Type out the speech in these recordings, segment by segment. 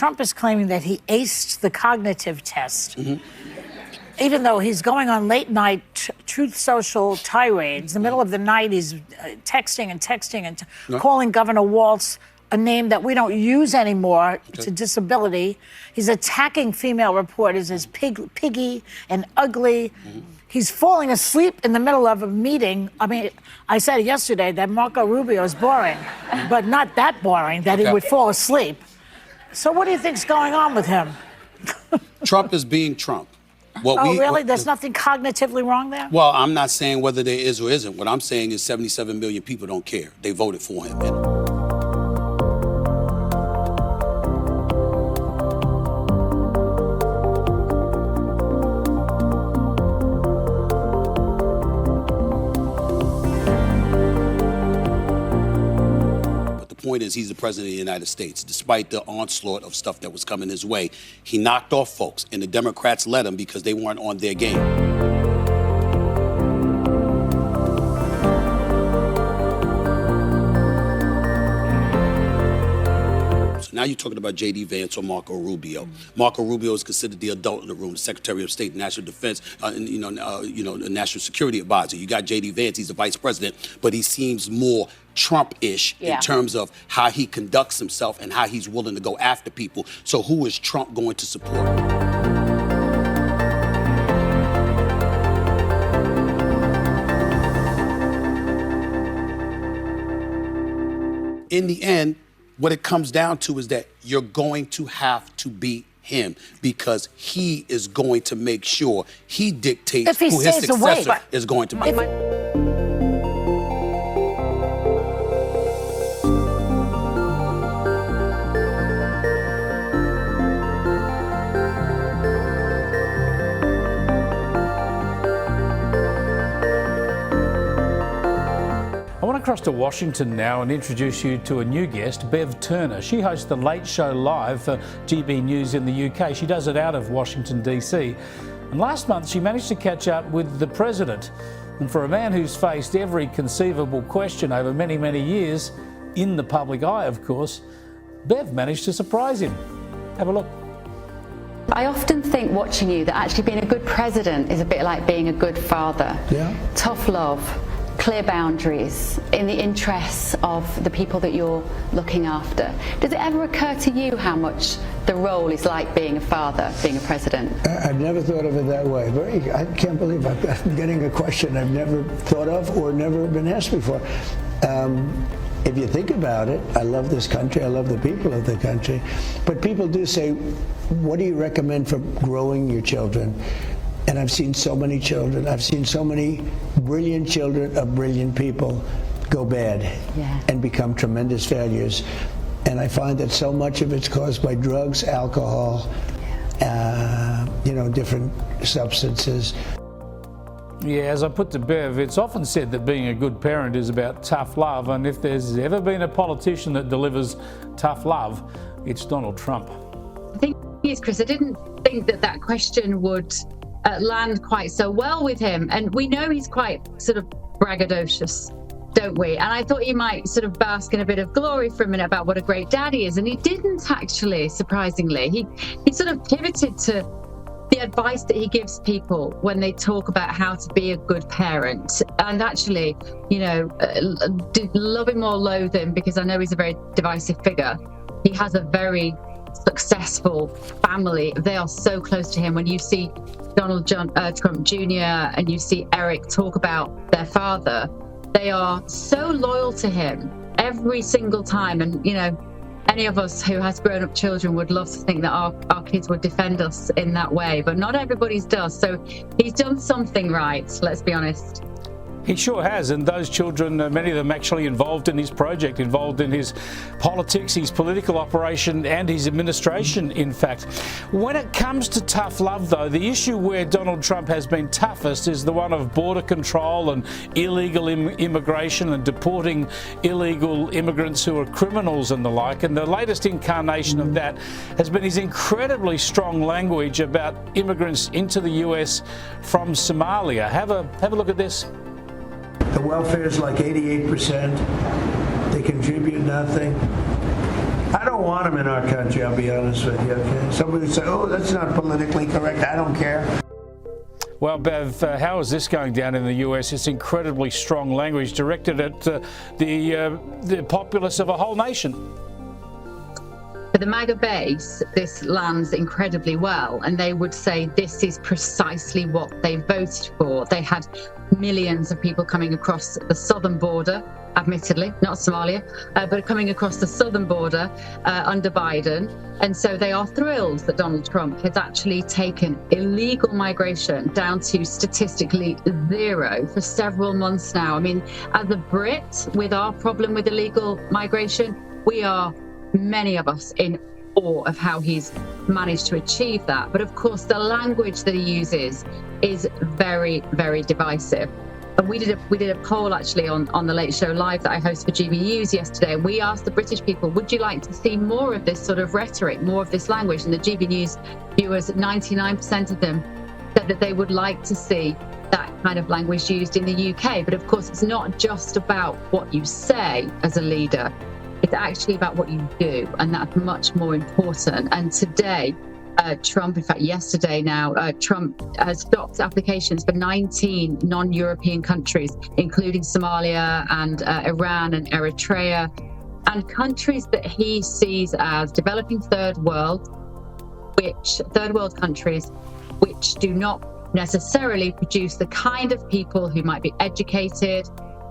Trump is claiming that he aced the cognitive test. Even though he's going on late-night Truth Social tirades, in the middle of the night, he's texting and calling Governor Walz a name that we don't use anymore to disability. He's attacking female reporters as piggy and ugly. He's falling asleep in the middle of a meeting. I mean, I said yesterday that Marco Rubio is boring, but not that boring that he would fall asleep. So what do you think's going on with him? Trump is being Trump. Really? There's nothing cognitively wrong there? Well, I'm not saying whether there is or isn't. What I'm saying is 77 million people don't care. They voted for him. Point is, he's the president of the United States. Despite the onslaught of stuff that was coming his way, he knocked off folks, and the Democrats let him because they weren't on their game. So now you're talking about J.D. Vance or Marco Rubio. Marco Rubio is considered the adult in the room, the Secretary of State, National Defense, the National Security Advisor. You got J.D. Vance, he's the Vice President, but he seems more Trump-ish in terms of how he conducts himself and how he's willing to go after people. So who is Trump going to support? In the end, what it comes down to is that you're going to have to beat him because he is going to make sure he dictates who his successor is going to be. Across to Washington now and introduce you to a new guest, Bev Turner. She hosts the Late Show Live for GB News in the UK. She does it out of Washington, DC. And last month she managed to catch up with the president. And for a man who's faced every conceivable question over many, many years, in the public eye, of course, Bev managed to surprise him. Have a look. I often think watching you that actually being a good president is a bit like being a good father. Yeah. Tough love, clear boundaries in the interests of the people that you're looking after. Does it ever occur to you how much the role is like being a father, being a president? I've never thought of it that way. I can't believe I'm getting a question I've never thought of or never been asked before. If you think about it, I love this country, I love the people of the country, but people do say, what do you recommend for growing your children? And I've seen so many children, I've seen so many brilliant children of brilliant people go bad and become tremendous failures. And I find that so much of it's caused by drugs, alcohol, different substances. Yeah, as I put to Bev, it's often said that being a good parent is about tough love, and if there's ever been a politician that delivers tough love, it's Donald Trump. I think yes, Chris, I didn't think that question would land quite so well with him, and we know he's quite sort of braggadocious, don't we? And I thought he might sort of bask in a bit of glory for a minute about what a great dad he is, and he didn't actually, surprisingly. He sort of pivoted to the advice that he gives people when they talk about how to be a good parent, and actually, love him or loathe him, because I know he's a very divisive figure. He has a very successful family. They are so close to him. When you see Donald Trump Jr. and you see Eric talk about their father, they are so loyal to him every single time. And, any of us who has grown-up children would love to think that our kids would defend us in that way, but not everybody's does. So he's done something right, let's be honest. He sure has, and those children, many of them actually involved in his project, involved in his politics, his political operation and his administration, in fact. When it comes to tough love, though, the issue where Donald Trump has been toughest is the one of border control and illegal immigration and deporting illegal immigrants who are criminals and the like. And the latest incarnation of that has been his incredibly strong language about immigrants into the US from Somalia. Have a look at this. The welfare is like 88%. They contribute nothing. I don't want them in our country, I'll be honest with you. Okay? Somebody would say, oh, that's not politically correct. I don't care. Well, Bev, how is this going down in the US? It's incredibly strong language directed at the populace of a whole nation. For the MAGA base, this lands incredibly well, and they would say this is precisely what they voted for. They had millions of people coming across the southern border, admittedly, not Somalia, but coming across the southern border under Biden. And so they are thrilled that Donald Trump has actually taken illegal migration down to statistically zero for several months now. I mean, as a Brit, with our problem with illegal migration, we are, many of us, in awe of how he's managed to achieve that. But of course, the language that he uses is very, very divisive. And we did a poll actually on the Late Show Live that I host for GB News yesterday, and we asked the British people, would you like to see more of this sort of rhetoric, more of this language? And the GB News viewers, 99% of them said that they would like to see that kind of language used in the UK. But of course, it's not just about what you say as a leader. It's actually about what you do, and that's much more important. And today, Trump, in fact, yesterday now, Trump has stopped applications for 19 non-European countries, including Somalia and Iran and Eritrea, and countries that he sees as developing third world countries, which do not necessarily produce the kind of people who might be educated,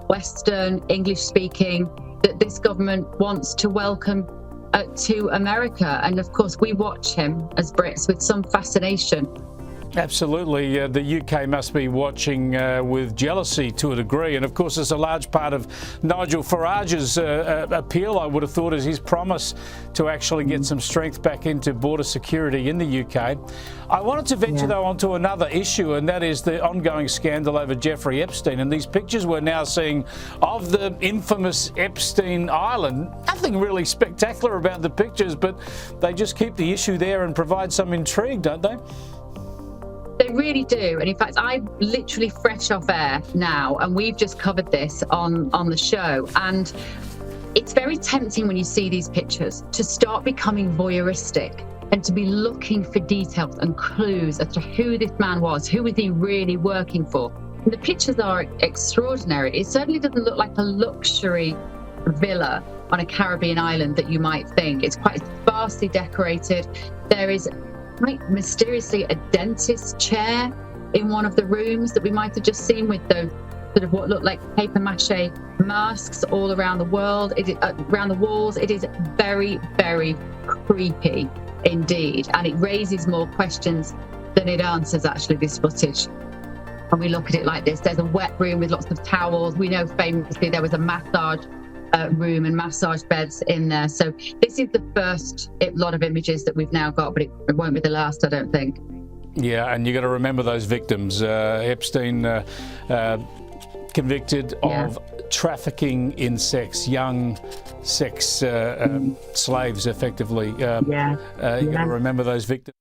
Western, English-speaking, that this government wants to welcome to America. And of course, we watch him as Brits with some fascination. Absolutely. The UK must be watching with jealousy to a degree. And of course, it's a large part of Nigel Farage's appeal, I would have thought, is his promise to actually get some strength back into border security in the UK. I wanted to venture, though, onto another issue, and that is the ongoing scandal over Jeffrey Epstein. And these pictures we're now seeing of the infamous Epstein Island, nothing really spectacular about the pictures, but they just keep the issue there and provide some intrigue, don't they? They really do. And in fact, I'm literally fresh off air now, and we've just covered this on the show. And it's very tempting when you see these pictures to start becoming voyeuristic and to be looking for details and clues as to who this man was, who was he really working for. And the pictures are extraordinary. It certainly doesn't look like a luxury villa on a Caribbean island that you might think. It's quite sparsely decorated. There is quite mysteriously a dentist chair in one of the rooms that we might have just seen, with those sort of what look like paper mache masks all around the world. Around the walls. It is very, very creepy indeed, and it raises more questions than it answers, actually, this footage. And we look at it like this. There's a wet room with lots of towels. We know famously there was a massage room and massage beds in there. So this is the first lot of images that we've now got, but it won't be the last, I don't think. Yeah, and you got to remember those victims. Epstein convicted of trafficking in sex, young sex slaves, effectively. You got to remember those victims.